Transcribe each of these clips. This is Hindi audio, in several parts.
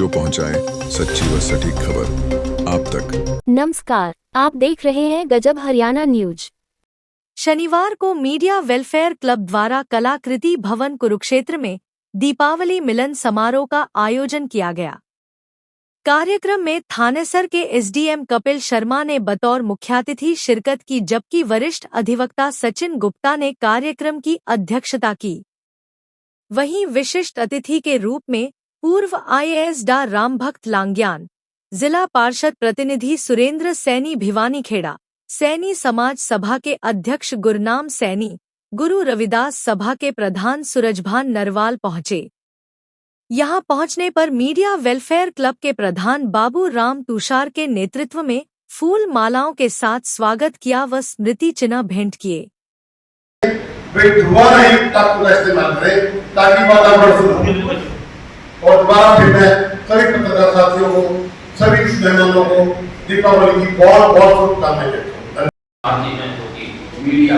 जो पहुंचाए सच्ची व सटीक खबर आप तक। नमस्कार, आप देख रहे हैं गजब हरियाणा न्यूज। शनिवार को मीडिया वेलफेयर क्लब द्वारा कलाकृति भवन कुरुक्षेत्र में दीपावली मिलन समारोह का आयोजन किया गया। कार्यक्रम में थानेसर के एसडीएम कपिल शर्मा ने बतौर मुख्यातिथि शिरकत की, जबकि वरिष्ठ अधिवक्ता सचिन गुप्ता ने कार्यक्रम की अध्यक्षता की। वहीं विशिष्ट अतिथि के रूप में पूर्व आईएएस डा रामभक्त लांग्यान, जिला पार्षद प्रतिनिधि सुरेंद्र सैनी भिवानीखेड़ा, सैनी समाज सभा के अध्यक्ष गुरनाम सैनी, गुरु रविदास सभा के प्रधान सूरजभान नरवाल पहुंचे। यहां पहुंचने पर मीडिया वेलफेयर क्लब के प्रधान बाबू राम तुषार के नेतृत्व में फूल मालाओं के साथ स्वागत किया व स्मृति चिन्ह भेंट किए। वे दोबारा ही तत्व का इस्तेमाल करें ताकि वातावरण शुद्ध हो। और दोबारा फिर मैं सभी पत्रकार साथियों को, सभी मेहमानों को दीपावली की बहुत बहुत शुभकामनाएं देता हूँ। मीडिया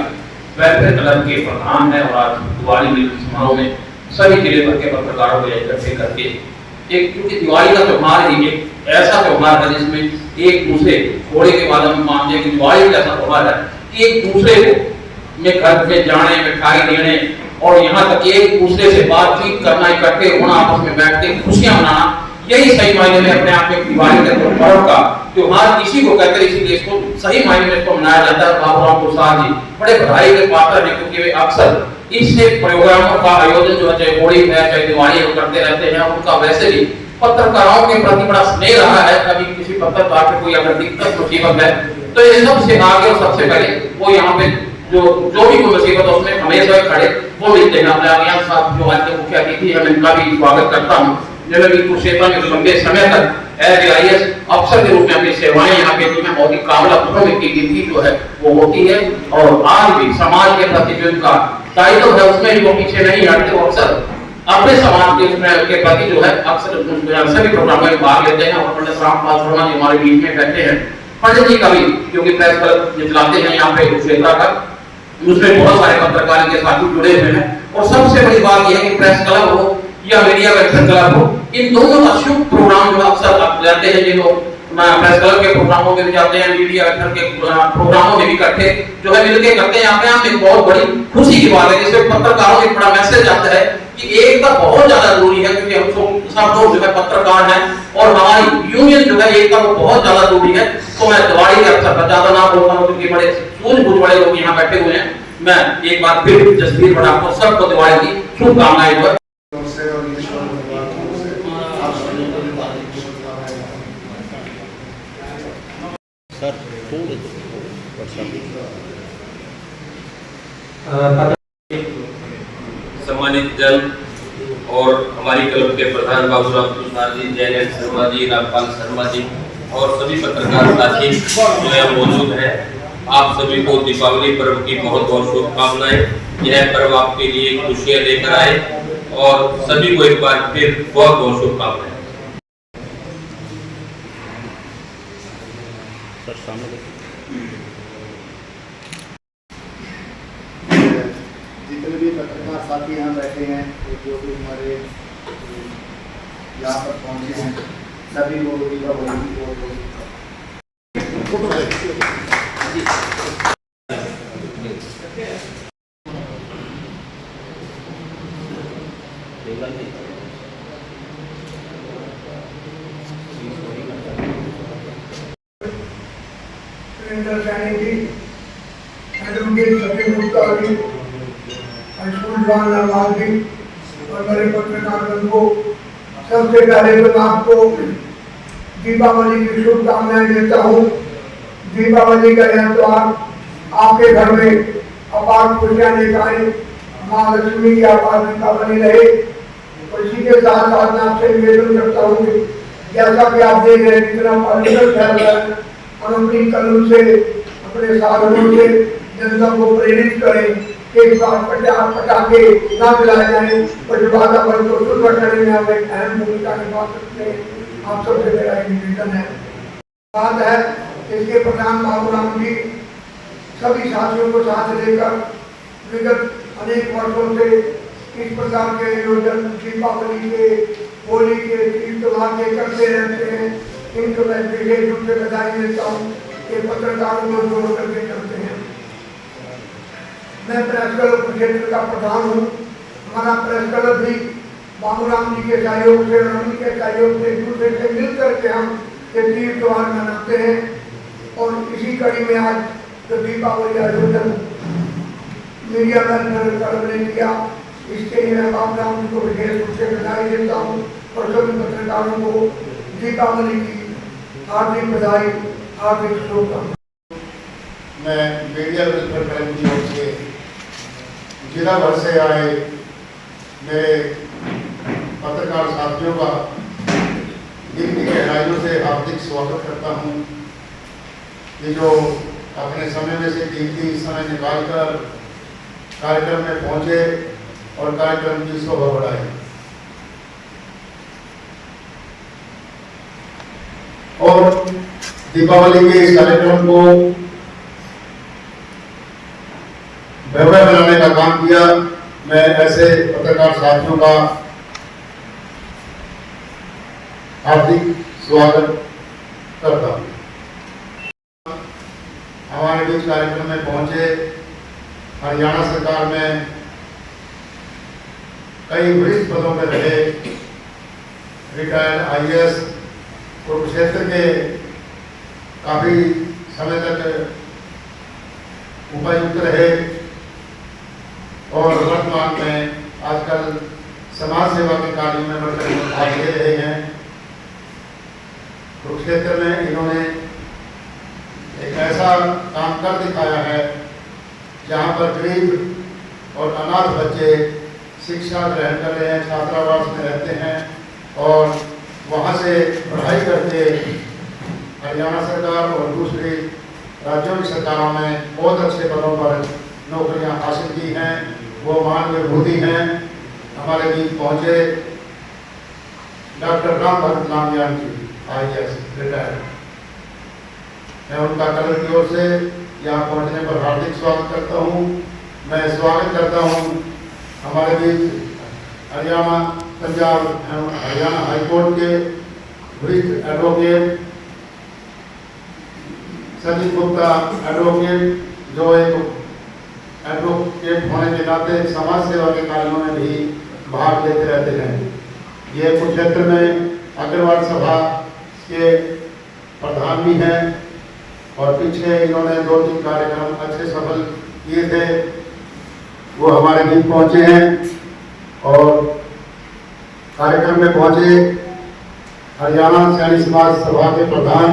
वेलफेयर क्लब के प्रधान है और आज दिवाली मिलन समारोह में सभी जिले भर के पत्रकारों को इकट्ठे करके एक, क्योंकि दिवाली का त्योहार ही एक ऐसा त्योहार है जिसमें एक दूसरे थोड़े के बाद हम मानते हैं कि दिवाली एक ऐसा त्योहार है कि एक दूसरे को में घर में जाने, मिठाई देने और यहाँ तक एक दूसरे से बातचीत करना, इकट्ठे होना, आपस में बैठ के खुशियां मनाना, यही सही मायने में अपने आप में दिवाली के पर्व का त्योहार इसी को कहते हैं। इसीलिए इसको सही मायने में इसको मनाया जाता है। बाबू राम तुषार जी बड़े बधाई के पात्र हैं, क्योंकि वे अक्सर इससे प्रोग्रामों का आयोजन जो है, चाहे होली है चाहे दिवाली है, करते रहते हैं। उनका वैसे भी पत्रकारों के प्रति बड़ा स्नेह रहा है। कभी किसी पत्रकार को कोई अगर दिक्कत मुसीबत है तो ये सबसे आगे और सबसे पहले वो यहाँ पे जो भी कोई मुसीबत है उसमें हमेशा खड़े वो मिलते हैं। अपने आगे साहब जो आज के मुख्य अतिथि है, मैं इनका भी स्वागत करता हूँ, जिन्होंने भी कुरुक्षेत्र में लंबे समय तक एज आईएएस अफसर के रूप में अपनी सेवाएं यहाँ पे दी हैं। बहुत ही काबिल अफसरों में की गिनती जो है वो होती है और आज भी समाज के प्रति जो इनका दायित्व है उसमें भी वो पीछे नहीं हटते। वो अक्सर अपने समाज के उसमें के प्रति जो है अक्सर सभी प्रोग्रामों में भाग लेते हैं। और पंडित रामपाल शर्मा जी हमारे बीच में बैठे हैं, पंडित जी का भी क्योंकि प्रेस क्लब चलाते हैं यहाँ पे कुरुक्षेत्र का, उसमें बहुत सारे पत्रकार के साथी जुड़े हुए हैं। और सबसे बड़ी बात यह है कि प्रेस क्लब हो या मीडिया वेलफेयर क्लब हो, इन दोनों का शुभ प्रोग्राम जो अक्सर आप जाते हैं, जिनको प्रेस क्लब के प्रोग्रामों में भी जाते हैं, मीडिया वेलफेयर के प्रोग्रामों में भी इकट्ठे जो है मिलकर करते हैं। यहाँ पे हम एक बहुत बड़ी खुशी की बात है, जिसमें पत्रकारों में बड़ा मैसेज आता है कि एकता बहुत ज्यादा जरूरी है, क्योंकि हम सब लोग जो है पत्रकार हैं और हमारी यूनियन जो है एकता वो बहुत ज्यादा जरूरी है। तो मैं दिवाली के अवसर पर ज्यादा ना बोलता हूँ, क्योंकि बड़े सूझबूझ वाले लोग यहाँ बैठे हुए हैं। मैं एक बार फिर जसवीर बड़ा आपको सबको दिवाली की शुभकामनाएं। सम्मानित जन और हमारी क्लब के प्रधान बाबू राम तुषार जी, जयनेश शर्मा जी, रामपाल शर्मा जी और सभी पत्रकार साथी जो यहाँ मौजूद हैं, आप सभी को दीपावली पर्व की बहुत बहुत शुभकामनाएं। यह पर्व आपके लिए खुशियां लेकर आए और सभी को एक बार फिर बहुत बहुत शुभकामनाएं। जितने भी पत्रकार साथी यहाँ बैठे हैं, जो भी हमारे यहाँ पर पहुँचे हैं, सभी को दीपावली की बहुत बहुत और बड़े पत्रकार बंधुओं, सबसे पहले तो आपको दीपावली की शुभकामनाएं देता हूँ। दीपावली का यह त्योहार आपके घर में अपार खुशियां लेकर आए, माँ लक्ष्मी की अपार कृपा बनी रहे। और इसी के साथ साथ मैं आपसे निवेदन करता हूँ, जैसा कि आप देख रहे हैं कितना पॉलिटिकल फैल रहा है, हम अपनी कलम से अपने साधनों से जनता को प्रेरित करें कि इस बार पटाखे ना जलाए जाए और जो वातावरण को शुद्ध करने में हम एक अहम भूमिका निभा सकते हैं। आप सबसे मेरा एक निवेदन है। बात है इसके प्रधान बाबू राम जी सभी साथियों को साथ लेकर विगत अनेक वर्षों से इस प्रकार के आयोजन दीपावली के होली के तीज त्योहार के करते रहते हैं, इनको मैं विशेष रूप से बधाई देता हूँ कि पत्रकारों को जोड़ करके करते हैं। मैं प्रेस क्लब क्षेत्र का प्रधान हूँ। हमारा प्रेस क्लब भी बाबूराम जी के सहयोग से, रवि के सहयोग से, एक दूसरे से मिल करके हम ये तीज त्योहार मनाते हैं। और इसी कड़ी में आज जो दीपावली आयोजन मीडिया वेलफेयर क्लब ने किया, इसके लिए मैं बाबूराम जी को विशेष रूप से बधाई देता हूँ और सभी पत्रकारों को दीपावली की हार्दिक बधाई, हार्दिक शुभकामनाएं। मैं मीडिया वेलफेयर क्लब की ओर से जिला भर से आए मेरे पत्रकार साथियों का दिल की गहराइयों से हार्दिक स्वागत करता हूं। ये जो अपने समय में से कीमती समय निकालकर कार्यक्रम में पहुंचे और कार्यक्रम की शोभा बढ़ाई। और दीपावली के इस कार्यक्रम को भव्य बनाने का काम किया। मैं ऐसे पत्रकार साथियों का हार्दिक स्वागत करता हूं। हमारे बीच कार्यक्रम में पहुंचे हरियाणा सरकार में कई वरिष्ठ पदों पर रहे रिटायर्ड IAS कुरुक्षेत्र के काफी समय तक उपायुक्त रहे और वर्तमान में आजकल समाज सेवा के कार्यों में बढ़कर भाग ले रहे हैं। कुरुक्षेत्र में इन्होंने एक ऐसा काम कर दिखाया है जहां पर गरीब और अनाथ बच्चे शिक्षा ग्रहण कर रहे हैं, छात्रावास में रहते हैं और वहां से पढ़ाई करके हरियाणा सरकार और दूसरी राज्यों की सरकारों में बहुत अच्छे पदों पर नौकरियां हासिल की हैं। वो मान विभूति हैं। हमारे बीच पहुंचे डॉक्टर राम भरत लामियान जी IAS रिटायर्ड। मैं उनका कलर की ओर से यहाँ पहुंचने पर हार्दिक स्वागत करता हूँ। मैं स्वागत करता हूँ हमारे बीच हरियाणा, पंजाब एवं हरियाणा हाईकोर्ट के वरिष्ठ एडवोकेट संजीव गुप्ता एडवोकेट, जो एक एडवोकेट होने के नाते समाज सेवा के कार्यों में भी भाग लेते रहते हैं। ये कुरुक्षेत्र में अग्रवाल सभा के प्रधान भी हैं और पीछे इन्होंने 2-3 कार्यक्रम अच्छे सफल किए थे। वो हमारे बीच पहुंचे हैं और कार्यक्रम में पहुंचे हरियाणा सैनिक समाज सभा के प्रधान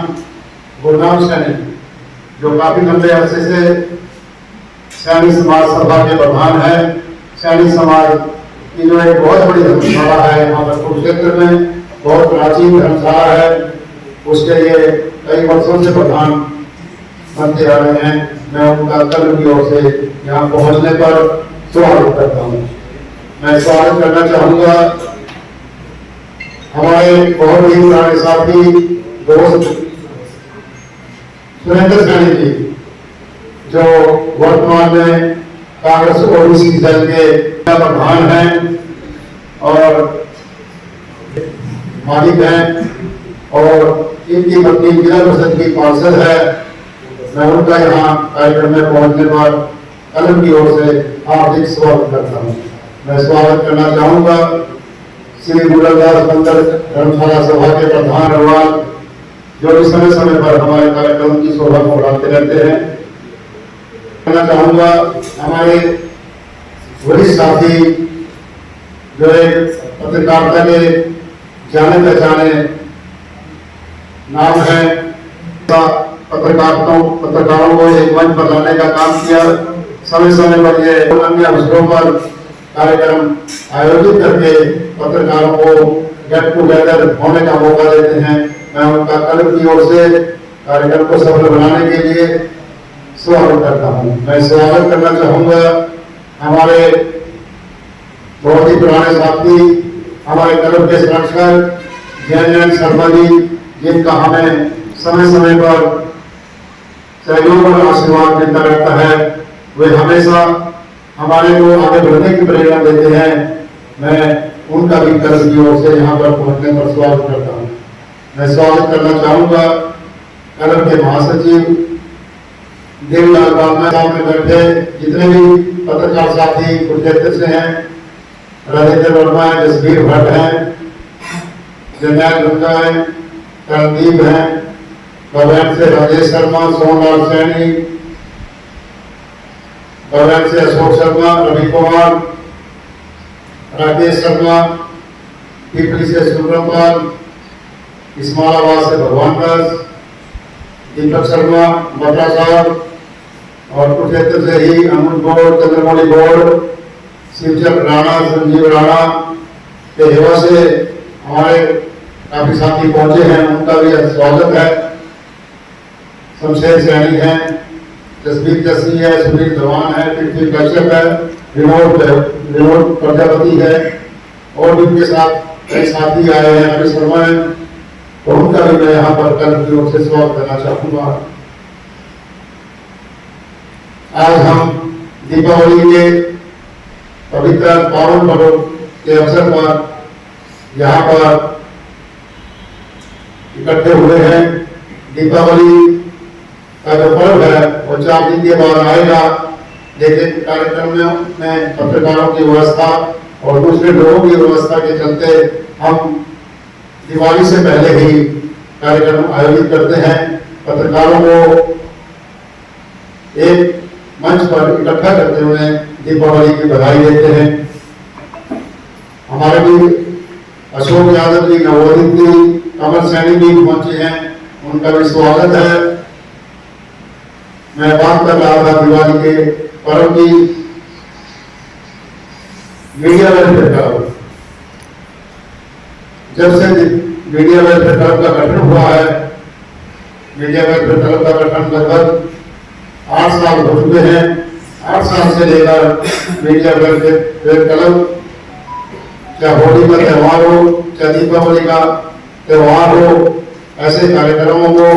गुरनाम सैनी, जो काफी लंबे अरसे से सैनिक समाज सभा के प्रधान है। सैनिक समाज की जो एक बहुत बड़ी धर्मशाला है यहाँ पर कुरुक्षेत्र में, बहुत प्राचीन धर्मशाला है, उसके लिए कई वर्षों से प्रधान बनते आ रहे हैं। मैं उनका कल की ओर से यहाँ पहुँचने पर स्वागत करता हूँ। मैं स्वागत करना चाहूँगा हमारे बहुत ही पुराने साथी दोस्त सुरेंद्र सैनी जी, जो वर्तमान में कांग्रेस ओबीसी दल के प्रधान हैं और मालिक हैं और इनकी पत्नी जिला परिषद की पार्षद है। मैं उनका यहाँ कार्यक्रम में पहुंचने पर कलम की ओर से हार्दिक स्वागत करता हूँ। मैं स्वागत करना चाहूँगा श्री मुरलदास मंदिर धर्मशाला सभा के प्रधान अग्रवाल, जो भी समय समय पर हमारे कार्यक्रम की शोभा को बढ़ाते रहते हैं। कहना चाहूँगा हमारे वरिष्ठ साथी, जो एक पत्रकारिता के जाने पहचाने नाम है, पत्रकारों को एक मंच पर लाने का काम किया। समय समय पर ये अन्य अवसरों पर कार्यक्रम आयोजित करके पत्रकारों को गेट टुगेदर होने का मौका देते हैं। मैं उनका कल की ओर से कार्यक्रम को सफल बनाने के लिए स्वागत करता हूँ। मैं स्वागत करना चाहूँगा हमारे बहुत ही पुराने साथी, हमारे क्लब के संरक्षक जैन शर्मा जी, जिनका हमें समय समय पर सहयोग और आशीर्वाद मिलता रहता है। वे हमेशा हमारे को आगे बढ़ने की प्रेरणा देते हैं। मैं उनका भी क्लब की ओर से यहाँ पर पहुंचने पर स्वागत करता हूँ। मैं स्वागत करना चाहूंगा क्लब के महासचिव देवलाल बाबा साहब में बैठे जितने भी पत्रकार साथी कुरुक्षेत्र से हैं, राजेंद्र वर्मा है, जसबीर भट्ट हैं, जरनैल गंगा है, कर्णदीप हैं, बबैन से राजेश शर्मा, सोमलाल सैनी, बबैन से अशोक शर्मा, रवि कुमार, राकेश शर्मा, पिपली से सुब्रमपाल, इस्माइलाबाद से भगवान दास, दीपक शर्मा, बत्रा साहब और कुरुक्षेत्र से ही अमन गौड़, चंद्रमौली गौड़, शिवचंद्र राणा, संजीव राणा के हेवा से हमारे काफी साथी पहुंचे हैं, उनका भी स्वागत है। शमशेर सैनी है, जसबीर जसी है, सुनील धवान है, पृथ्वी कश्यप है, विनोद प्रजापति है और भी उनके साथ कई साथी आए हैं, अभी शर्मा है, तो उनका भी मैं यहाँ पर कल की ओर से स्वागत करना चाहूंगा। आज हम दीपावली के पवित्र पावन पर्व के अवसर पर यहाँ पर इकट्ठे हुए हैं। दीपावली का जो पर्व है वो 4 दिन के बाद आएगा, लेकिन कार्यक्रम में पत्रकारों की व्यवस्था और दूसरे लोगों की व्यवस्था के चलते हम दिवाली से पहले ही कार्यक्रम आयोजित करते हैं। पत्रकारों को एक मंच पर इकट्ठा करते हुए दीपावली की बधाई देते हैं। हमारे भी अशोक यादव जी, नवोदित जी, कमल सैनी भी पहुंचे हैं, उनका भी स्वागत है। मैं बात कर रहा था दिवाली के पर्व की। मीडिया वेलफेयर क्लब, जब से मीडिया वेलफेयर क्लब का गठन हुआ है, मीडिया वेलफेयर क्लब का गठन लगभग 8 साल हो चुके हैं। 8 साल से लेकर मीडिया वेलफेयर क्लब, चाहे होली का त्यौहार हो, चाहे दीपावली का त्यौहार हो, ऐसे कार्यक्रमों को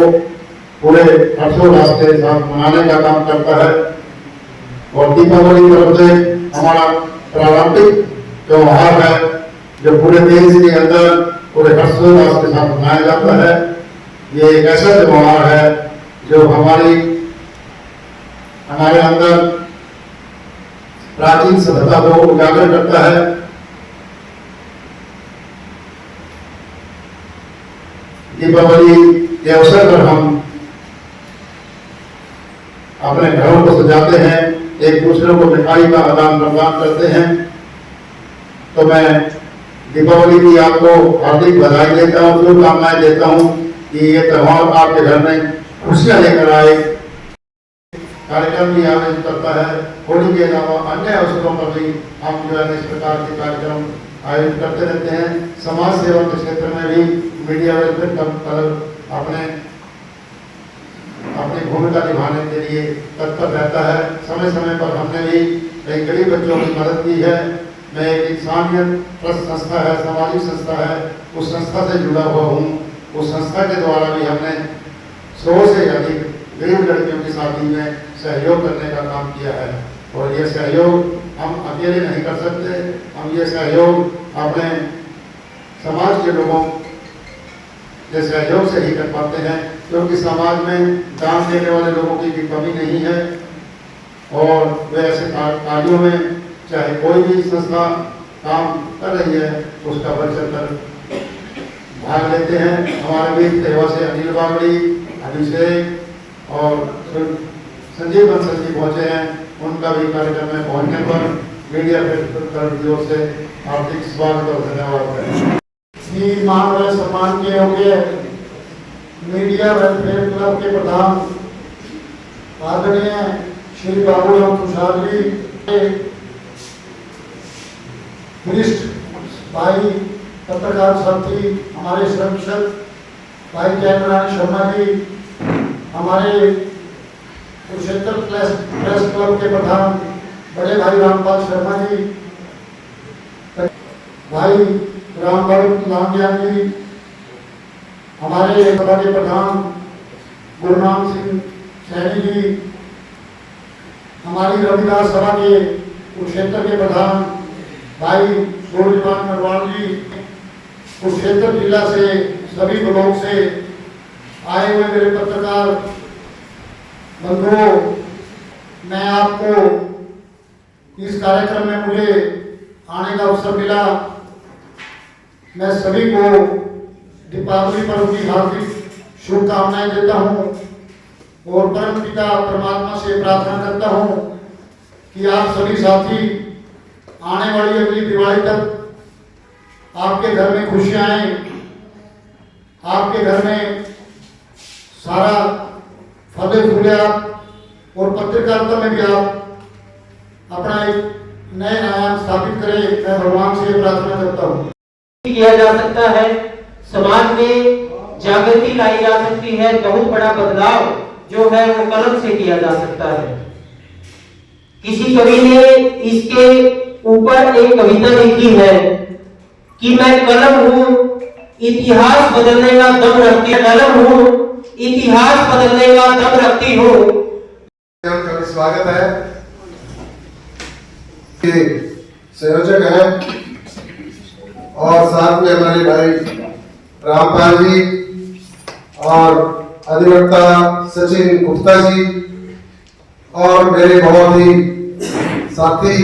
पूरे हर्षोल्लास के साथ मनाने का काम करता है। और दीपावली पर्व से हमारा पारंपरिक त्यौहार है जो पूरे देश के अंदर पूरे हर्षोल्लास के साथ मनाया जाता है। ये एक ऐसा त्यौहार है जो हमारे अंदर प्राचीन सभ्यता को उजागर करता है। दीपावली के अवसर पर हम अपने घरों को सजाते हैं, एक दूसरे को मिठाई का आदान प्रदान करते हैं। तो मैं दीपावली की आपको हार्दिक बधाई देता हूँ, शुभकामनाएं देता हूँ कि ये त्यौहार आपके घर में खुशियां लेकर आए। कार्यक्रम भी आयोजित करता है। होली के अलावा अन्य अवसरों पर भी हम जो है इस प्रकार के कार्यक्रम आयोजित करते रहते हैं। समाज सेवा के क्षेत्र में भी मीडिया वेलफेयर क्लब अपनी भूमिका निभाने के लिए तत्पर रहता है। समय समय पर हमने भी कई गरीब बच्चों की मदद की है। मैं एक इंसानियत ट्रस्ट संस्था है, सामाजिक संस्था है, उस संस्था से जुड़ा हुआ हूँ। उस संस्था के द्वारा भी हमने 100 से अधिक गरीब लड़कियों की शादी में सहयोग करने का काम किया है। और ये सहयोग हम अकेले नहीं कर सकते, हम ये सहयोग अपने समाज के लोगों के सहयोग से ही कर पाते हैं, क्योंकि समाज में दान देने वाले लोगों की भी कमी नहीं है। और वे ऐसे कार्यों में चाहे कोई भी संस्था काम कर रही है उसका बढ़ चढ़कर भाग लेते हैं। हमारे बीच सेवा से अनिल बागड़ी, अभिषेक और संजीव बंसल जी पहुंचे हैं। उनका भी कार्यक्रम में पहुंचने पर मीडिया की ओर से हार्दिक स्वागत और धन्यवाद करें। मान व सम्मान के योग्य मीडिया वेलफेयर क्लब के प्रधान आदरणीय श्री बाबूराम तुषार जी, वरिष्ठ भाई पत्रकार साथी हमारे संरक्षक भाई जयनारायण शर्मा जी, हमारे कुरुक्षेत्र प्रेस क्लब के प्रधान बड़े भाई रामपाल शर्मा जी, भाई रामभरत लांगिया जी, हमारे सभा के प्रधान गुरनाम सिंह सैनी जी, हमारी रविदास सभा के कुरुक्षेत्र के प्रधान भाई गोविंद नरवाल जी कुरुक्षेत्र जिला से, सभी ब्लॉक से आए हुए मेरे पत्रकार बंधुओं, मैं आपको इस कार्यक्रम में मुझे आने का अवसर मिला। मैं सभी को दीपावली पर्व की हार्दिक शुभकामनाएं देता हूं और परम पिता परमात्मा से प्रार्थना करता हूं कि आप सभी साथी आने वाली अगली दिवाली तक आपके घर में खुशियां आए, आपके घर में सारा फले फूले आप, और पत्रकारिता में भी आप अपना एक नए आयाम स्थापित करें। मैं भगवान से प्रार्थना करता हूँ। किया जा सकता है, समाज में जागृति लाई जा सकती है। बहुत बड़ा बदलाव जो है वो कलम से किया जा सकता है। किसी कवि ने इसके ऊपर एक कविता लिखी है कि मैं कलम हूं, इतिहास बदलने का दम रखती, कलम हूं, इतिहास बदलने का दम रखती हूं। उनका स्वागत है। संयोजक है और साथ में हमारे भाई रामपाल जी और अधिवक्ता सचिन गुप्ता जी और मेरे बहुत ही साथी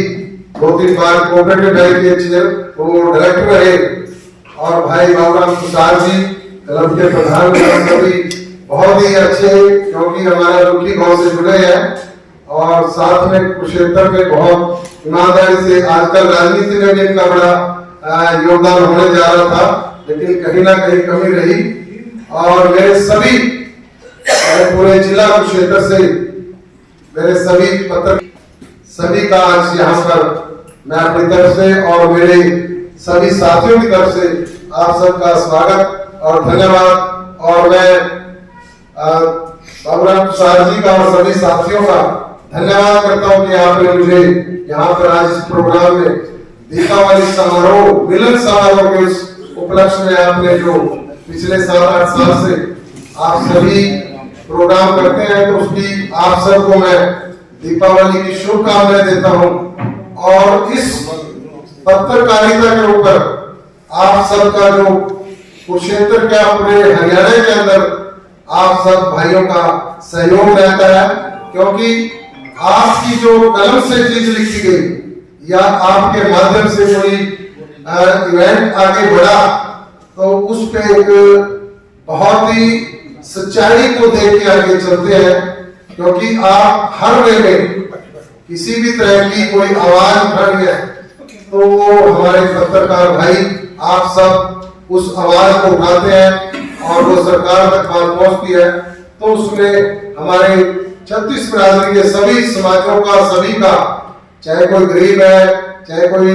2-3 बार कोऑपरेटिव बैंक के चेयर वो डायरेक्टर रहे, और भाई बाबूराम प्रसाद जी क्लब के प्रधान, सभी बहुत ही अच्छे, क्योंकि हमारा रुखी गांव से जुड़े हैं और साथ में कुरुक्षेत्र में बहुत ईमानदारी से, आजकल राजनीति में भी इनका बड़ा योगदान होने जा रहा था, लेकिन कहीं ना कहीं कमी रही। और मेरे सभी पूरे जिला कुरुक्षेत्र से मेरे सभी पत्र सभी का आज यहाँ पर मैं अपनी तरफ से और मेरे सभी साथियों की तरफ से आप सबका स्वागत और धन्यवाद। और मैं बाबूराम प्रसाद जी का और सभी साथियों का धन्यवाद करता हूं कि आपने मुझे यहाँ पर आज इस प्रोग्राम में दीपावली समारोह, मिलन समारोह के इस उपलक्ष्य में आपने जो पिछले 7-8 साल से आप सभी प्रोग्राम करते हैं, तो उसकी आप सबको मैं दीपावली की शुभकामनाएं देता हूं। और इस पत्रकारिता के ऊपर आप सबका जो कुरुक्षेत्र के पूरे हरियाणा के अंदर आप सब भाइयों का सहयोग रहता है, क्योंकि आपकी जो कलम से चीज लिखी गई या आपके माध्यम से कोई इवेंट आगे बढ़ा, तो उस पे एक बहुत ही सच्चाई को देख के आगे चलते हैं, क्योंकि आप हर वे में किसी भी तरह की कोई आवाज उठानी है तो वो हमारे पत्रकार भाई आप सब उस आवाज को उठाते हैं और वो सरकार तक बात पहुंचती है। तो उसमें हमारे 36 बिरादरी के सभी समाजों का, सभी का, चाहे कोई गरीब है, चाहे कोई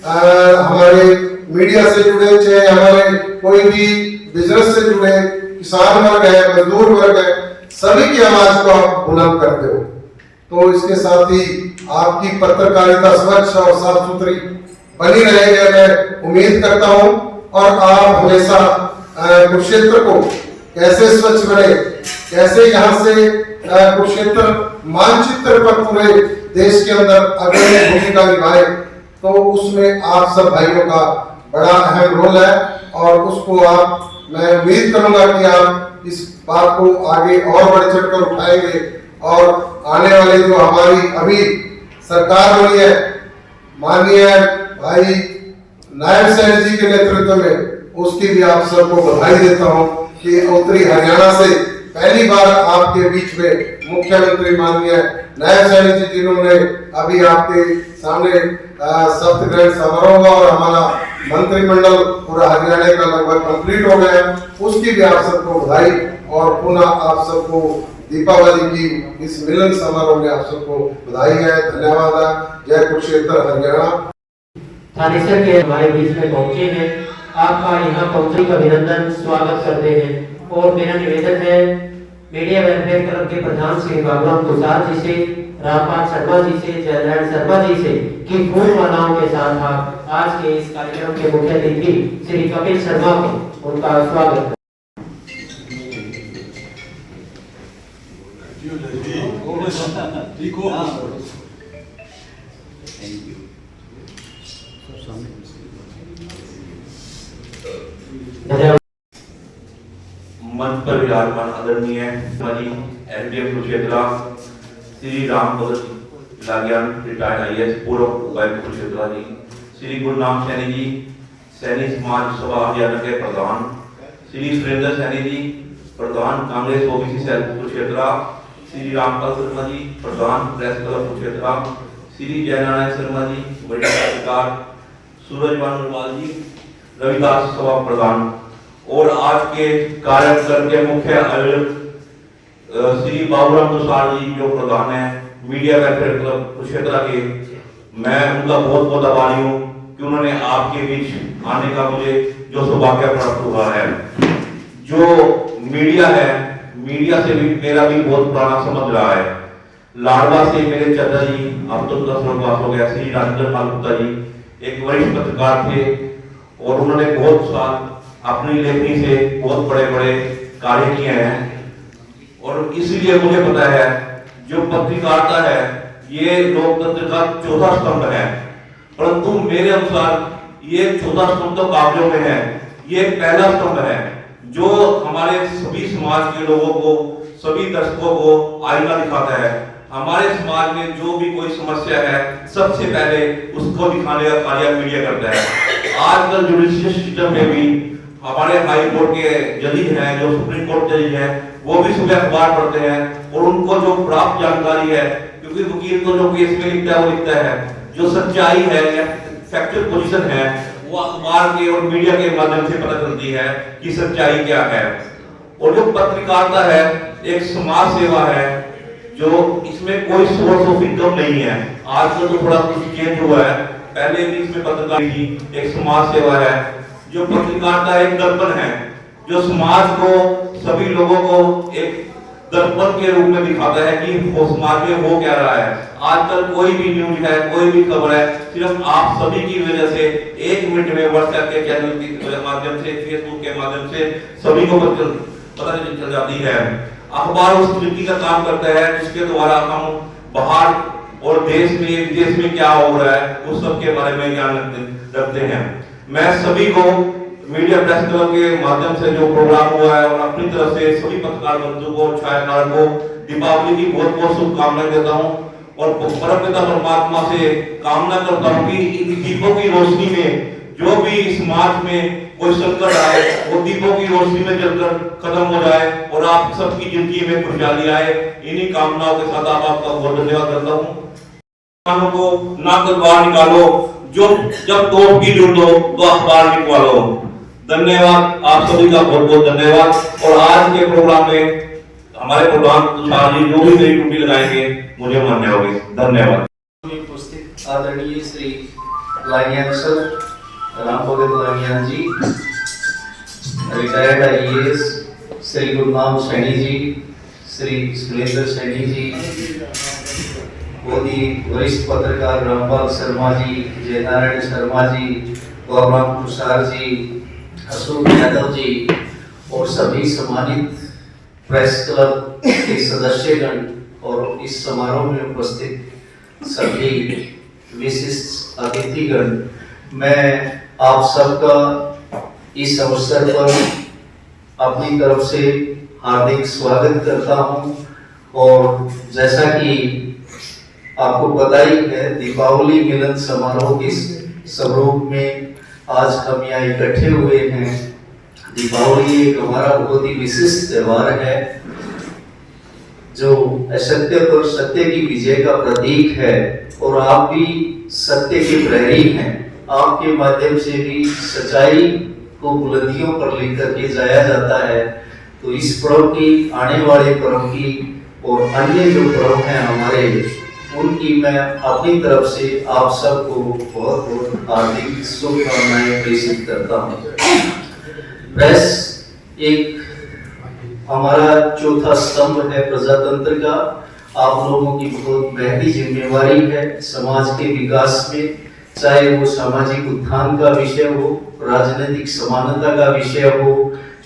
हमारे मीडिया से जुड़े, चाहे हमारे कोई भी बिजनेस से जुड़े, किसान वर्ग है, मजदूर वर्ग है, सभी की आवाज को आप बुलंद करते हो। तो इसके साथ ही आपकी पत्रकारिता स्वच्छ और साफ सुथरी बनी रहेगी, मैं उम्मीद करता हूं। और आप हमेशा कुरुक्षेत्र को कैसे स्वच्छ बने, कैसे यहाँ से कुरुक्षेत्र मानचित्र पर पूरे देश के अंदर अग्रणी भूमिका निभाए, तो उसमें आप सब भाइयों का बड़ा अहम रोल है। और उसको मैं उम्मीद करूंगा कि आप इस बात को आगे और बढ़ चढ़कर उठाएंगे, और आने वाली जो हमारी अभी सरकार बनी है, माननीय भाई नायब सैनी जी के नेतृत्व में, उसकी भी आप सबको बधाई देता हूं कि उत्तरी हरियाणा से पहली बार आपके बीच में मुख्यमंत्री माननीय नायब सैनी जी, जिन्होंने अभी आपके सामने शपथ ग्रहण समारोह हुआ और हमारा मंत्रिमंडल पूरा हरियाणा का लगभग कंप्लीट हो गया, उसकी भी आप सबको बधाई। और पुनः आप सबको दीपावली की इस मिलन समारोह में आप सबको बधाई है, धन्यवाद है। जय कुरुक्षेत्र हरियाणा। थानेसर के हमारे बीच में पहुंचे हैं, आपका यहाँ पहुंचने का अभिनंदन स्वागत करते हैं। और मेरा निवेदन है मीडिया वेलफेयर क्लब के प्रधान श्री बाबूराम प्रसाद जी से, रामपाल शर्मा जी से, जयनारायण शर्मा जी से कि फूल मालाओं के साथ आप आज के इस कार्यक्रम के मुख्य अतिथि श्री कपिल शर्मा को उनका स्वागत। Thank you. पर विराजमान आदरणीय हमारी SDM Kurukshetra Shri Rampad Lagiyan retired IAS पूर्व उपायुक्त कुरुक्षेत्र जी, श्री गुरनाम सैनी जी सैनी समाज सभा हरियाणा के प्रधान, श्री सुरेंद्र सैनी जी प्रधान कांग्रेस ओबीसी सेल कुरुक्षेत्र, श्री रामपाल शर्मा जी प्रधान प्रेस क्लब कुरुक्षेत्र, श्री जयनारायण शर्मा जी बड़े पत्रकार, सूरज भानुलाल जी रविदास सभा प्रधान और आज के कार्यक्रम के मुख्य आयोजक श्री बाबूराम तुषार जी जो प्रधान है मीडिया वेलफेयर क्लब कुरुक्षेत्र के, मैं उनका बहुत बहुत आभारी हूँ कि उन्होंने आपके बीच आने का मुझे जो सौभाग्य प्राप्त हुआ है। जो मीडिया है, मीडिया से भी मेरा भी बहुत पुराना समझ रहा है। लाडवा से मेरे चाचा जी अब तो उनका स्वर्गवास हो गया, श्री राजेंद्र पाल गुप्ता जी एक वरिष्ठ पत्रकार थे और उन्होंने बहुत साल अपनी लेखनी से बहुत बड़े बड़े कार्य किए हैं और इसलिए मुझे पता है जो पत्रकारिता है ये लोकतंत्र का चौथा स्तंभ है, परंतु मेरे अनुसार ये चौथा स्तंभ तो काव्यों में है, ये पहला स्तंभ है जो हमारे सभी समाज के लोगों को, सभी दर्शकों को आईना दिखाता है। हमारे समाज में जो भी कोई समस्या है सबसे पहले उसको दिखाने का कार्य मीडिया करता है। आजकल जुडिशियल सिस्टम में भी हमारे हाई कोर्ट के जज हैं, जो सुप्रीम कोर्ट जज हैं, वो भी सुबह अखबार पढ़ते हैं और उनको जो प्राप्त जानकारी है, क्योंकि वकील तो जो केस में लिखता है वो लिखता है, जो सच्चाई है या फैक्चुअल पोजीशन है वो अखबार के और मीडिया के माध्यम से पता चलती है कि सच्चाई क्या है। और जो पत्रकारिता है एक समाज सेवा है जो इसमें कोई सोर्स ऑफ इनकम नहीं है। आजकल तो थोड़ा कुछ चेंज हुआ है, पहले भी इसमें पत्रकारिता की एक समाज सेवा है। जो पत्रकारिता एक दर्पण है जो समाज को, सभी लोगों को एक दर्पण के रूप में दिखाता है कि वो समाज में हो क्या रहा है। आजकल कोई भी न्यूज है, कोई भी खबर है, सिर्फ आप सभी की वजह से 1 मिनट में व्हाट्सएप के चैनल के माध्यम से, फेसबुक के माध्यम से सभी को पता चल जाती है। अखबार उस तरीके का काम करता है जिसके द्वारा हम बाहर और देश में विदेश में क्या हो रहा है उस सब के बारे में ज्ञान रखते हैं। मैं सभी को मीडिया प्रेस क्लब के माध्यम से जो प्रोग्राम हुआ है और अपनी तरफ से सभी पत्रकार बंधुओं को, छायाकार को दीपावली की बहुत बहुत शुभकामनाएं देता हूं और परमपिता परमात्मा से कामना करता हूं कि इन दीपों की रोशनी में जो भी समाज में कोई संकट आए वो दीपों की रोशनी में जलकर खत्म हो जाए और आप सबकी जिंदगी में खुशहाली आए। इन्हीं कामनाओं के साथ आपका बहुत धन्यवाद करता हूँ। को ना कर बाहर निकालो, जो जब तोप की जरूरत हो तो अखबार निकालो। धन्यवाद, आप सभी का बहुत बहुत धन्यवाद। और आज के प्रोग्राम में हमारे प्रधान तुषार जी जो भी मेरी ड्यूटी लगाएंगे मुझे मान्य होगी। धन्यवाद। उपस्थित आदरणीय श्री लागियान सर रामभगत लागियान जी, रिटायर्ड आईएएस श्री गुरनाम सैनी जी, श्री सुरेंद्र सैनी जी, बहुत ही वरिष्ठ पत्रकार रामपाल शर्मा जी, जयनारायण शर्मा जी, बाबूराम तुषार जी, अशोक यादव जी और सभी सम्मानित प्रेस क्लब के सदस्यगण और इस समारोह में उपस्थित सभी विशिष्ट अतिथिगण, मैं आप सबका इस अवसर पर अपनी तरफ से हार्दिक स्वागत करता हूं। और जैसा कि आपको पता ही है, दीपावली मिलन समारोह के स्वरूप में आज हम यहाँ इकट्ठे हुए हैं। दीपावली एक हमारा बहुत ही विशिष्ट त्योहार है जो असत्य पर सत्य की विजय का प्रतीक है और आप भी सत्य के प्रहरी हैं। आपके माध्यम से भी सच्चाई को बुलंदियों पर लेकर के जाया जाता है। तो इस पर्व की, आने वाले पर्व की और अन्य जो पर्व हैं हमारे, उनकी मैं अपनी तरफ से आप सबको बहुत बहुत हार्दिक शुभकामनाएं प्रेषित करता हूँ। प्रेस एक हमारा चौथा स्तंभ है प्रजातंत्र का। आप लोगों की बहुत महंगी जिम्मेवारी है समाज के विकास में, चाहे वो सामाजिक उत्थान का विषय हो, राजनीतिक समानता का विषय हो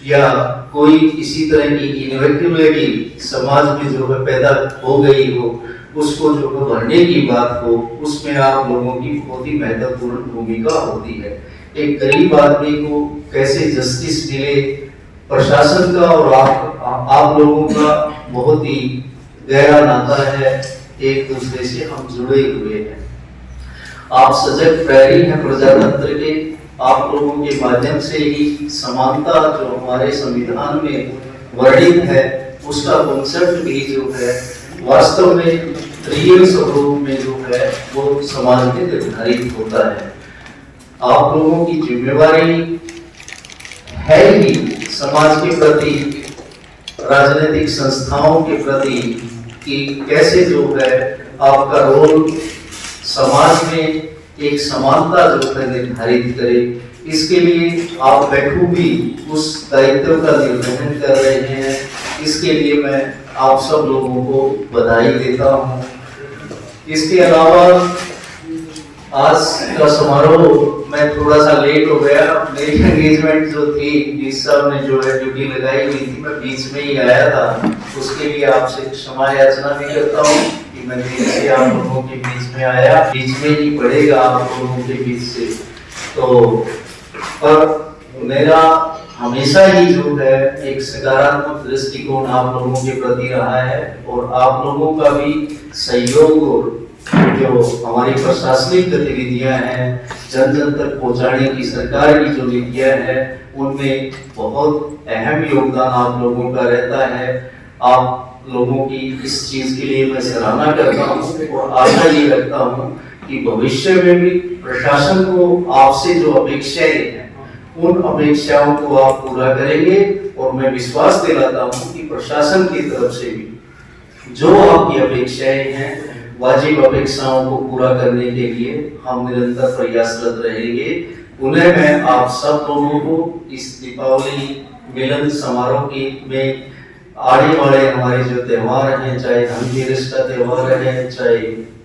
या कोई इसी तरह की इनइक्वालिटी समाज में जो है पैदा हो गई हो, उसको जो है भरने की बात हो, उसमें आप लोगों की बहुत ही महत्वपूर्ण भूमिका होती है। एक गरीब आदमी को कैसे जस्टिस मिले, प्रशासन का और आप लोगों का बहुत ही गहरा नाता है, एक दूसरे से हम जुड़े हुए हैं। आप सजग प्रहरी हैं प्रजातंत्र के, आप लोगों के माध्यम से ही समानता जो हमारे संविधान में वर्णित है उसका कॉन्सेप्ट भी जो है वास्तव में रियल स्वरूप में जो है वो समाज में निर्धारित होता है। आप लोगों की जिम्मेवारी है ही समाज के प्रति, राजनीतिक संस्थाओं के प्रति कि कैसे जो है आपका रोल समाज में एक समानता जो है निर्धारित करे। इसके लिए आप बखूबी उस दायित्व का निर्वहन कर रहे हैं, इसके लिए मैं आप सब लोगों को बधाई देता हूँ। इसके अलावा आज का समारोह मैं थोड़ा सा लेट हो गया, मेरी एंगेजमेंट जो थी इस साहब ने जो है ड्यूटी लगाई हुई थी, मैं बीच में ही आया था, उसके लिए आपसे क्षमा याचना भी करता हूँ कि मैं देर से आप लोगों के बीच में आया, बीच में ही पड़ेगा आप लोगों के बीच से। तो पर मेरा हमेशा ही जो है एक सकारात्मक दृष्टिकोण आप लोगों के प्रति रहा है और आप लोगों का भी सहयोग और जो हमारी प्रशासनिक गतिविधियां हैं, जन जन तक पहुंचाने की सरकार की जो नीतियां हैं, उनमें बहुत अहम योगदान आप लोगों का रहता है। आप लोगों की इस चीज के लिए मैं सराहना करता हूँ और आशा ये रखता हूँ कि भविष्य में भी प्रशासन को आपसे जो अपेक्षाएं हैं उन अपेक्षाओं को आप पूरा करेंगे और मैं विश्वास दिलाता हूँ कि प्रशासन की तरफ से भी जो आपकी अपेक्षाएं हैं, वाजिब अपेक्षाओं को पूरा करने के लिए हम निरंतर प्रयासरत रहेंगे। पुनः मैं आप सब लोगों को इस दीपावली मिलन समारोह की में आने वाले हमारे जो त्योहार हैं, चाहे धनतेरस का त्योहार है, चाहे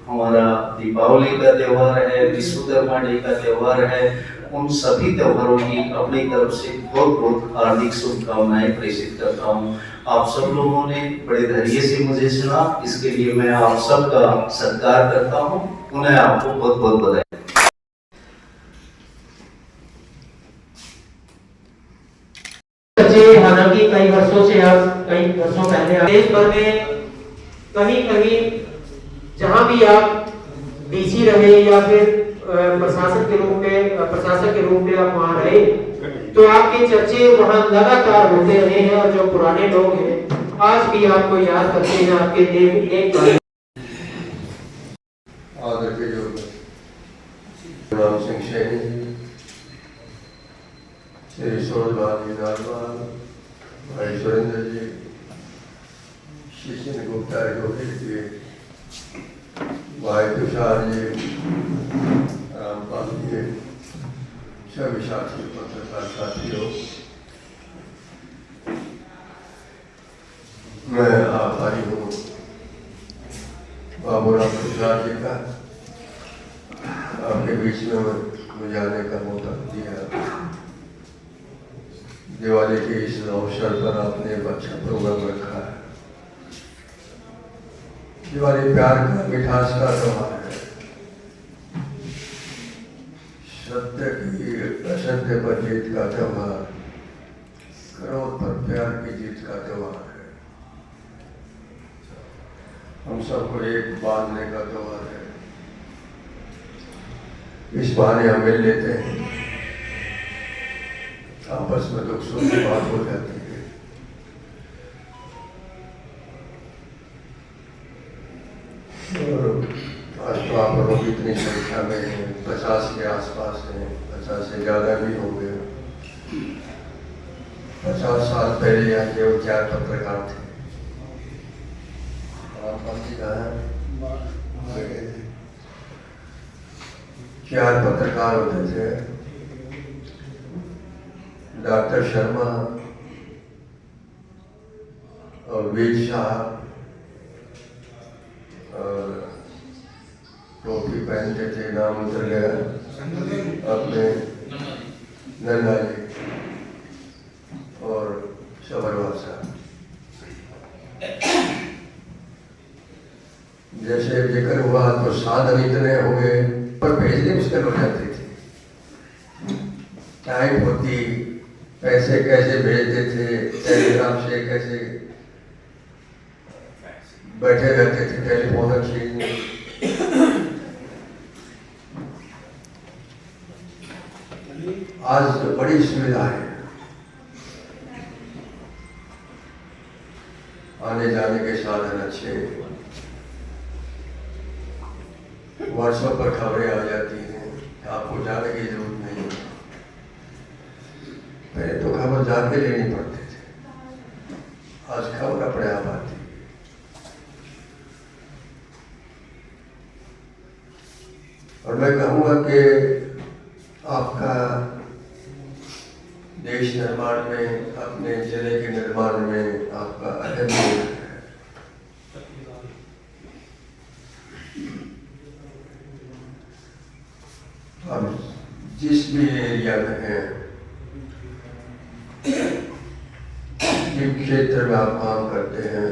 हमारा दीपावली का त्योहार है, विश्वकर्मा डे का त्योहार है, उन सभी त्योहारों की अपनी तरफ से बहुत बहुत हार्दिक शुभकामनाएं प्रेषित करता हूँ। आप सब लोगों ने बड़े धैर्य से मुझे सुना, इसके लिए मैं आप सबका सत्कार करता हूँ। पुनः आपको बहुत बहुत बधाई। हालांकि कई वर्षों से आप कई वर्षों पहले देश भर में कहीं कहीं जहां भी आप डीसी रहे या फिर प्रशासक के रूप में आप वहां रहे, तो आपके चर्चे वहां लगातार होते रहे हैं और जो पुराने लोग हैं आज भी आपको याद करते हैं, आपके एक आदर के जो राम सिंह सैनी जी, श्री सोहनलाल जी नारवाल, भाई सुरेंद्र जी, शिशिन गुप्ता जी, भाई तुषार जी, रामपाल जी, सभी साथी पत्रकार साथियों, मैं आभारी हूँ बाबूराम तुषार जी का, आपके बीच में मुझे आने का मौका दिया। दिवाली के इस अवसर पर आपने एक अच्छा प्रोग्राम रखा है। दिवाली प्यार का, मिठास का त्योहार है, सत्य की असत्य पर जीत का त्योहार, क्रोध पर प्यार की जीत का त्योहार है, हम सबको एक बांधने का त्योहार है। इस बहाने हम मिल लेते हैं, आपस में दुख सुख की बात हो जाती है। और आज तो आप लोग इतनी संख्या में हैं, 50 के आसपास हैं, 50 से ज़्यादा भी होंगे। 50 साल पहले यहाँ के 4 पत्रकार थे। चार पत्रकार होते थे, डॉक्टर शर्मा और वीर साहब, और टोपी पहनते थे, नाम उतर गया अपने, नन्ना जी और सबरवाल साहब। जैसे जिक्र हुआ तो साधन इतने हो गए पर भेजने मुश्किल हो जाती थी। टाइम होती पैसे कैसे भेजते थे, टेलीग्राम से कैसे बैठे रहते थे टेलीफोन एक्सचेंज में। आज बड़ी सुविधा है, आने जाने के साधन अच्छे, व्हाट्सएप पर खबरें आ जाती हैं, आपको जाने की जरूरत नहीं है। पहले तो खबर जाके लेनी पड़ती थी, आज खबर अपने आप आती है। और मैं कहूँगा कि आपका देश निर्माण में, अपने जिले के निर्माण में आपका अहम रोल है। हम जिस भी एरिया में हैं, जिस क्षेत्र में आप काम करते हैं,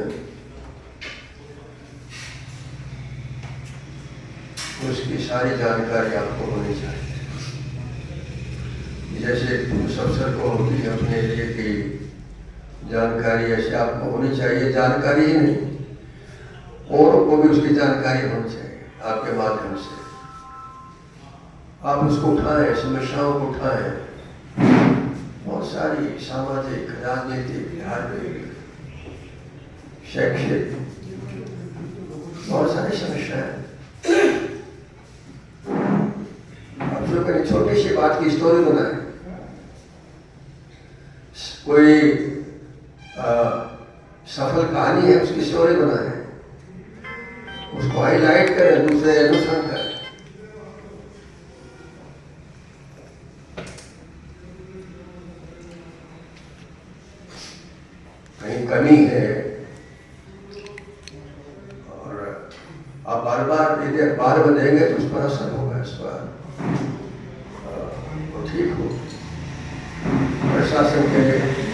उसकी सारी जानकारी आपको होनी चाहिए। जैसे पुलिस अफसर को होती है अपने एरिया की जानकारी, ऐसे आपको होनी चाहिए। जानकारी ही नहीं, औरों को भी उसकी जानकारी होनी चाहिए आपके माध्यम से। आप उसको उठाएं, समस्याओं को उठाएं। बहुत सारी सामाजिक, राजनीतिक, धार्मिक, शैक्षिक बहुत सारी समस्याएं। अब जो कहीं छोटी सी बात की स्टोरी बनाए, कोई सफल कहानी है उसकी स्टोरी बनाए, उसको हाईलाइट करें, दूसरे अनुसरण करें। कहीं कमी है और आप बार बार यदि बार बनेंगे तो उस पर असर होगा, इस पर तो ठीक हो। प्रशासन के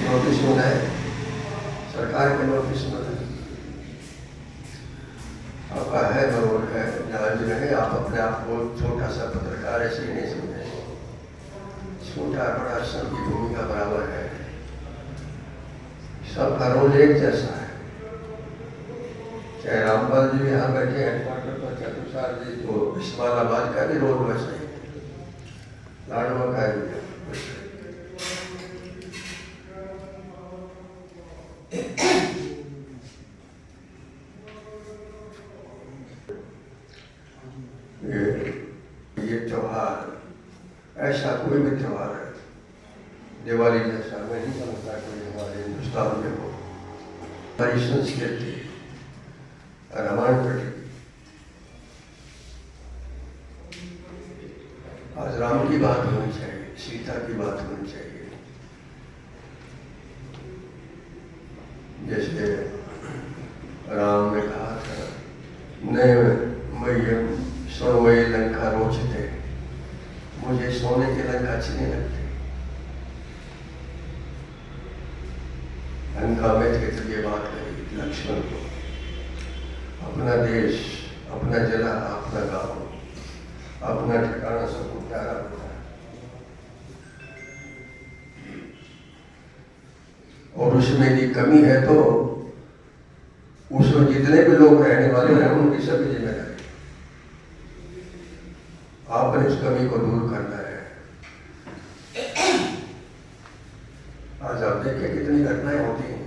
नोटिस होना है, सरकार के नोटिस होना है, आपका है रोल है। जहाँ जो है आप अपने आप को छोटा सा पत्रकार ऐसे ही नहीं समझे, छोटा बड़ा सबकी भूमिका बराबर है, सबका रोल एक जैसा है। चाहे रामपाल जी यहाँ बैठे हेडक्वार्टर पर, चतुसार जी तो इस्माइलाबाद का भी रोल वैसा ही, लाडवा का भी। ये त्योहार ऐसा कोई भी त्योहार है दिवाली जैसा मैं नहीं समझता कोई हमारे हिंदुस्तान में हो। हमारी संस्कृति रामायण पर आज राम की बात होनी चाहिए, सीता की बात होनी चाहिए। जैसे राम ने कहा था, नए मह्यम सोए लंका रोचते, मुझे सोने की लंका अच्छी नहीं लगती। लंका में थे तो ये बात कही लक्ष्मण को, अपना देश, अपना जिला, अपना गांव, अपना ठिकाना सबको प्यारा होता है। और उसमें यदि कमी है तो उसमें जितने भी लोग रहने वाले हैं उनकी सभी जिम्मेदारी, आपने उस कमी को दूर करना है। आज आप देखिए कितनी घटनाएं होती हैं।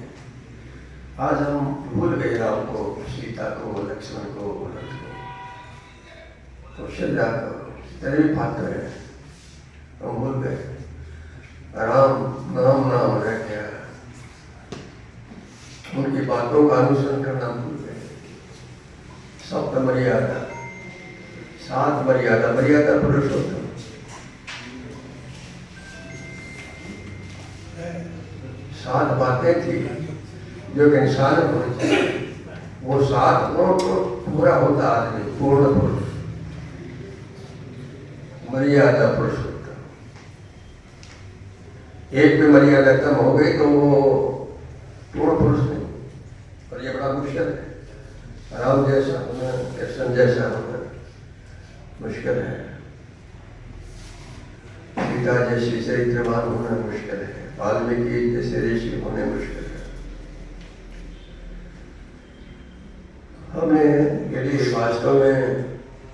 आज हम भूल गए राम को, सीता को, लक्ष्मण को, भरत को, तो श्रद्धा को, तेरे भी पात्र है, हम भूल गए। राम नाम नाम रह गया, उनकी बातों का अनुसरण करना भूल गए। सप्त मर्यादा, 7 मर्यादा, मर्यादा पुरुषोत्तम, 7 बातें थी जो एक इंसान को होनी चाहिए। वो 7 को पूरा होता आदमी, पूर्ण पुरुष, मर्यादा पुरुषोत्तम। एक भी मर्यादा कम हो गई तो वो पूर्ण पुरुष नहीं। और ये बड़ा मुश्किल है, राम जैसा होना, कृष्ण जैसा होना मुश्किल है, सीता जैसी चरित्रवान होना मुश्किल है। वाल्मीकि जैसे ऋषि होने मुश्किल है। हमें यदि वास्तव में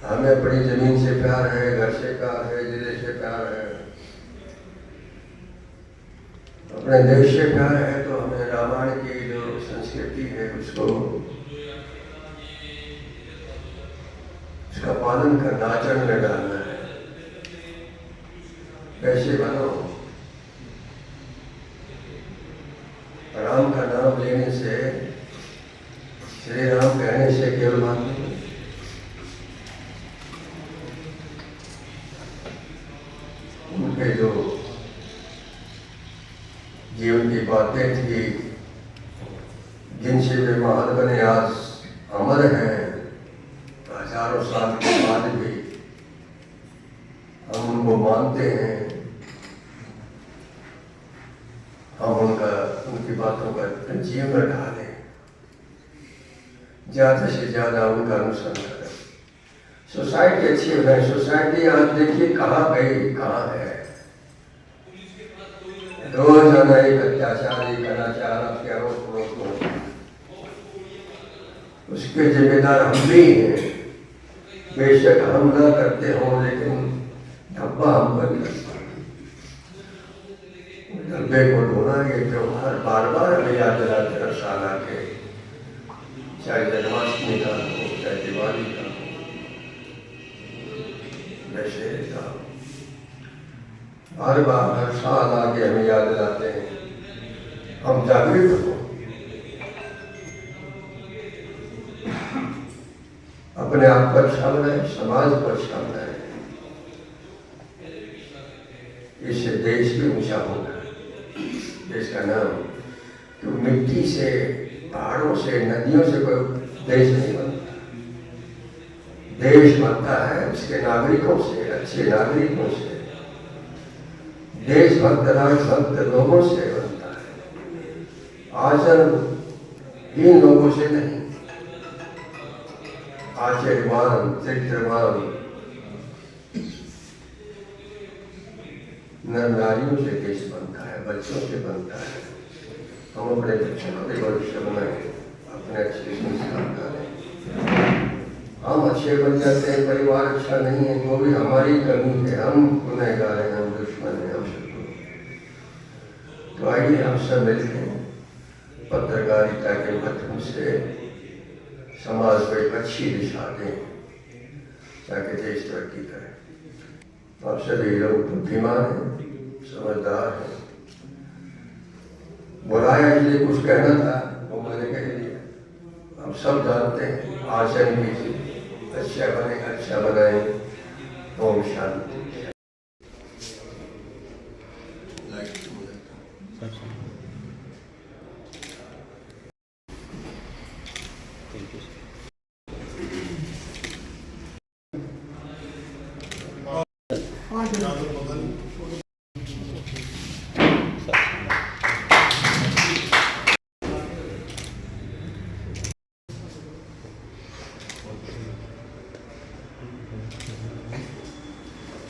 हमें अपनी जमीन से प्यार है, घर से प्यार है, जिले से प्यार है, अपने देश से प्यार है, तो हमें रामायण की जो संस्कृति है उसको, उसका पालन करना, आचरण में डालना है। कैसे बनो? राम का नाम लेने से, श्री राम कहने से केवल बात नहीं, उनके जो जीवन की बातें थी, जिनसे वे महान बने, आज अमर हैं, हजारों साल के बाद भी हम उनको मानते हैं, हम उनकी बातों का जीवन में ढालें, ज्यादा से ज्यादा उनका अनुसरण करें। सोसाइटी अच्छी बनाए। सोसाइटी आज देखिए कहाँ गई, कहाँ है। रोजाना एक अत्याचार, एक अनाचार, आपके आरोप प्रत्यारोप, उसके जिम्मेदार हम भी हैं। बेशक हम न करते हों, लेकिन धब्बा हम पर लगता है। धब्बे को धोना ये त्योहार बार बार हमें याद दिलाते हर साल आके, चाहे जन्माष्टमी का हो, चाहे दिवाली का हो, दशहरे का हो, बार बार हर साल आके हमें याद दिलाते हैं। हम जागृत हो, अपने आप पर अच्छा बनाए, समाज पर अच्छा बनाए, इससे देश भी ऊंचा होगा। देश का नाम, तो मिट्टी से, पहाड़ों से, नदियों से कोई देश नहीं बनता। देश बनता है उसके नागरिकों से, अच्छे नागरिकों से, देशभक्त राष्ट्रभक्त लोगों से बनता है, आचरण इन लोगों से नहीं। आचर्यवान, चरित्रवान नर नारियों से देश बनता है, बच्चों से बनता है। हम अपने बच्चों का भी भविष्य बनाए, अपने अच्छे संस्कार डालें। हम अच्छे बन जाते हैं, परिवार अच्छा नहीं है, वो भी हमारी कमी है। हम गुनहगार हैं, हम दुश्मन हैं, हम शत्रु। तो आइए हम सब मिलकर पत्रकारिता के माध्यम से समाज को एक अच्छी दिशा दें, ताकि देश तरक्की करे। आप सभी लोग बुद्धिमान हैं, समझदार हैं। बुराया इसलिए कुछ कहना था, वो मैंने कह दिया। हम सब जानते हैं, आचरण कीजिए, अच्छा बने, अच्छा बनाए। ओम शांति।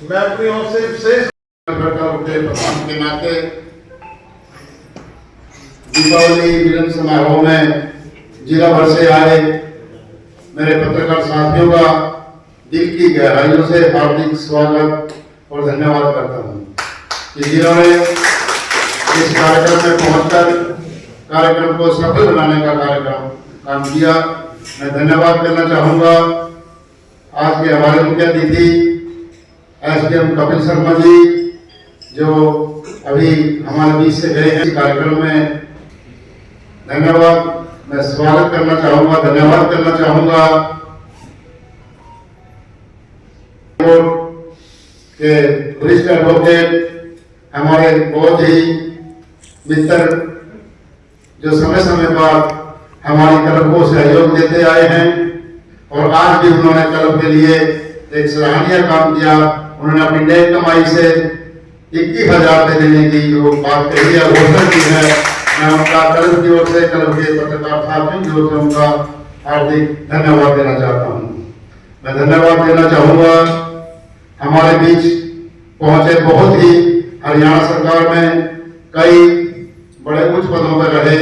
मैं अपनी ओर से विशेष प्रधान के नाते दीपावली मिलन समारोह में जिला भर से आए मेरे पत्रकार साथियों का दिल की गहराइयों से हार्दिक स्वागत और धन्यवाद करता हूँ कि जिन्होंने इस कार्यक्रम में पहुंचकर कार्यक्रम को सफल बनाने का काम किया। मैं धन्यवाद करना चाहूँगा आज के हमारे मुख्य अतिथि एसडीएम कपिल शर्मा जी, जो अभी हमारे बीच से गए हैं इस कार्यक्रम में। धन्यवाद। मैं स्वागत करना चाहूँगा, धन्यवाद करना चाहूँगा के वरिष्ठ एडवोकेट, हमारे बहुत ही मित्र, जो समय समय पर हमारी क्लब को सहयोग देते आए हैं और आज भी उन्होंने क्लब के लिए एक सराहनीय काम किया। उन्होंने अपनी नई कमाई से 21,000 रुपये देने की जो बात कही है, घोषणा की है। मैं उनका क्लब की ओर से, क्लब के पत्रकार साथियों की ओर से उनका हार्दिक धन्यवाद देना चाहता हूँ। मैं धन्यवाद देना चाहूँगा हमारे बीच पहुंचे बहुत ही हरियाणा सरकार में कई बड़े उच्च पदों पर रहे,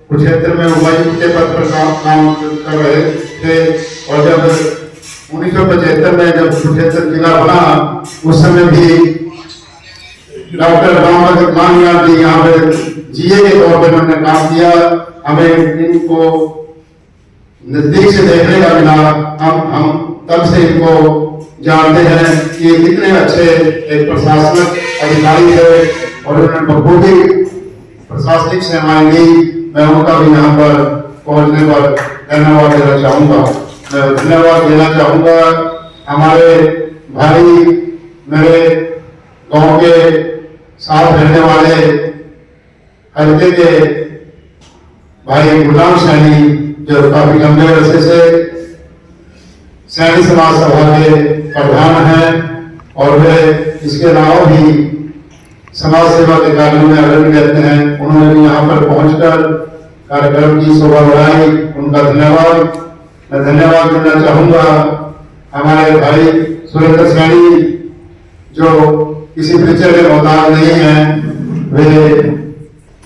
कुरुक्षेत्र में उपायुक्त के पद पर काम कर रहे थे। और जब 1975 में जब कुरुक्षेत्र जिला बना, उस समय भी डॉक्टर रामभगत मानयाल जी यहाँ पे जीए के तौर पर उन्होंने काम किया। हमें इनको नजदीक से देखने का मिला, हम तब से इनको जानते हैं कि कितने अच्छे एक प्रशासनिक अधिकारी थे और उन्होंने बखूबी प्रशासनिक सेवाएं दी। मैं उनका भी यहाँ पर पहुंचने पर धन्यवाद देना चाहूँगा। मैं धन्यवाद देना चाहूँगा हमारे भाई, मेरे गांव के साथ रहने वाले हल्के के भाई गुलाम सैनी, जो काफी लंबे अरसे से सैनी समाज सभा के प्रधान हैं और वे इसके अलावा भी समाज सेवा के कार्यों में अग्रणी रहते हैं। उन्होंने भी यहाँ पर पहुंचकर कार्यक्रम की शोभा बढ़ाई, उनका धन्यवाद। मैं धन्यवाद देना चाहूंगा हमारे भाई सुरेंद्र सैनी, जो किसी परिचय के मोहताज नहीं है। वे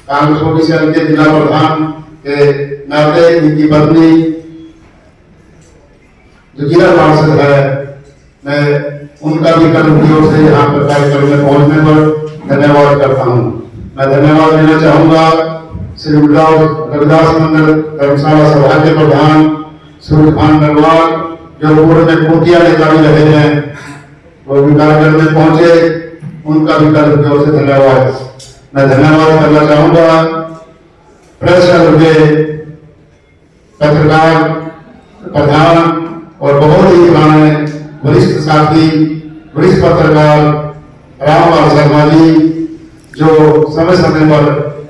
कांग्रेस सेल के जिला प्रधान के नाते इनकी पत्नी जो जिला पार्षद है, मैं उनका भी कर्म की ओर से यहाँ पर कार्यक्रम में पहुंचने पर धन्यवाद करता हूँ। मैं धन्यवाद देना चाहूंगा श्री रविदास मंदिर धर्मशाला सभा के प्रधान सूर्य खान नरवाल, जो पूर्व में कुटिया नेता भी रहे हैं, वो भी कार्यक्रम में पहुंचे, उनका भी कर्म की ओर से धन्यवाद। मैं धन्यवाद करना चाहूंगा प्रेस क्लब के पत्रकार प्रधान और बहुत ही पुराने वरिष्ठ साथी, वरिष्ठ पत्रकार रामपाल शर्मा जी, जो समय समय पर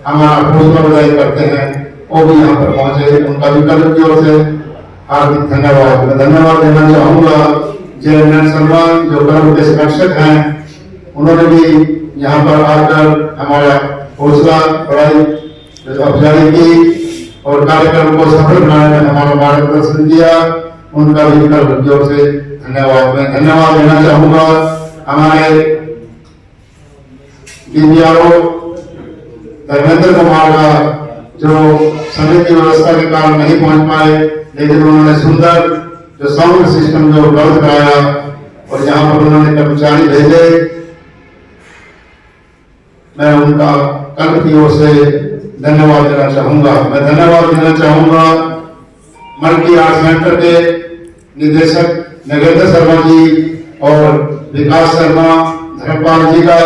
हमारा हौसला अफजाई करते हैं, वो भी यहाँ पर पहुंचे, उनका भी कर्म की ओर से हार्दिक धन्यवाद। मैं धन्यवाद देना चाहूंगा जय शर्मा, जो कर्म के संरक्षक हैं, उन्होंने भी यहाँ पर आकर हमारा हौसला अफजाई की और कार्यक्रम को सफल बनाने में हमारा मार्गदर्शन किया, उनका भी कर्म की ओर से धन्यवाद। मैं धन्यवाद देना चाहूंगा हमारे डीवीआरओ धर्मेंद्र कुमार का, जो समय की व्यवस्था के कारण नहीं पहुंच पाए, लेकिन उन्होंने सुंदर जो साउंड सिस्टम जो उपलब्ध कराया और यहाँ पर उन्होंने कर्मचारी भेजे, मैं उनका कर्म की ओर से धन्यवाद देना चाहूंगा। मैं धन्यवाद देना चाहूंगा मल्टी आर्ट सेंटर के निदेशक नगेंद्र शर्मा जी और विकास शर्मा धर्मपाल जी का,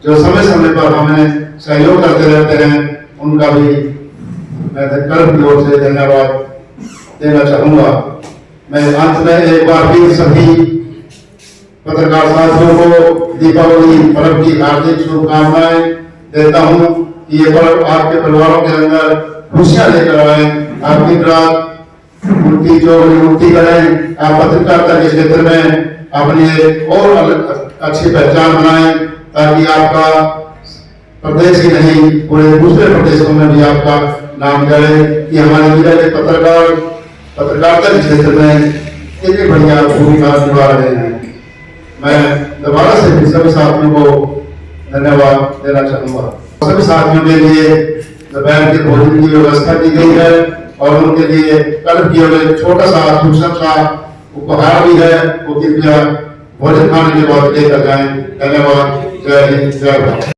जो समय समय पर हमें सहयोग करते रहते हैं, उनका भी मैं कर्म की ओर से धन्यवाद देना चाहूंगा। मैं अंत में एक बार फिर सभी पत्रकार साथियों को दीपावली पर्व की हार्दिक शुभकामनाएं देता हूं कि ये पर्व आपके परिवारों के अंदर खुशियां लेकर आए, आपकी रात उनकी जो मुक्ति करें, आप पत्रकारिता के क्षेत्र में अपनी एक और अच्छी पहचान बनाएं, ताकि आपका प्रदेश ही नहीं पूरे दूसरे प्रदेशों में भी आपका नाम चले कि हमारे जिले के पत्रकार पत्रकारिता के क्षेत्र में कितनी बढ़िया भूमिका निभा रहे हैं। मैं दोबारा से भी सभी साथियों को धन्यवाद देना चाहूंगा। सभी साथियों के लिए दोपहर के भोजन की व्यवस्था की गई है और उनके लिए कल किए हुए छोटा सा सूचना सा उपहार भी है, वो कृपया भोजन खाने के बाद लेकर जाएं। धन्यवाद। जय हिंद, जय भारत।